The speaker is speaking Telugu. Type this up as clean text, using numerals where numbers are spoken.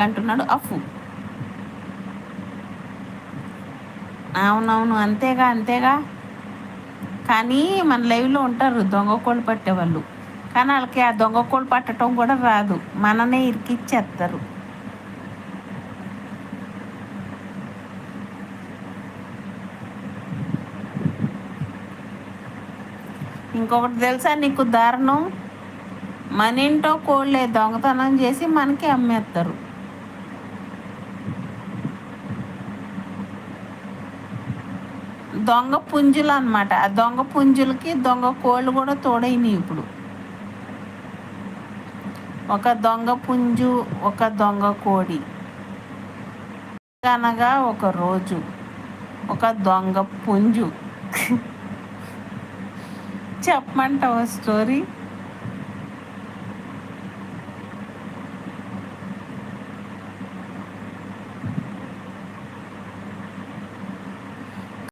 అంటున్నాడు అఫు. అవునవును, అంతేగా అంతేగా. కానీ మన లైవ్లో ఉంటారు దొంగ కోళ్ళు పట్టేవాళ్ళు, కానీ వాళ్ళకి ఆ దొంగ కోళ్ళు పట్టడం కూడా రాదు, మననే ఇరికిచ్చేస్తారు. ఇంకొకటి తెలుసా నీకు దారుణం, మన ఇంట్లో కోళ్ళే దొంగతనం చేసి మనకి అమ్మేస్తారు. దొంగ పుంజులు అనమాట, ఆ దొంగ పుంజులకి దొంగ కోళ్ళు కూడా తోడైనవి ఇప్పుడు. ఒక దొంగ పుంజు, ఒక దొంగ కోడి. అనగా ఒక రోజు ఒక దొంగ పుంజు. చెప్పమంటావా స్టోరీ?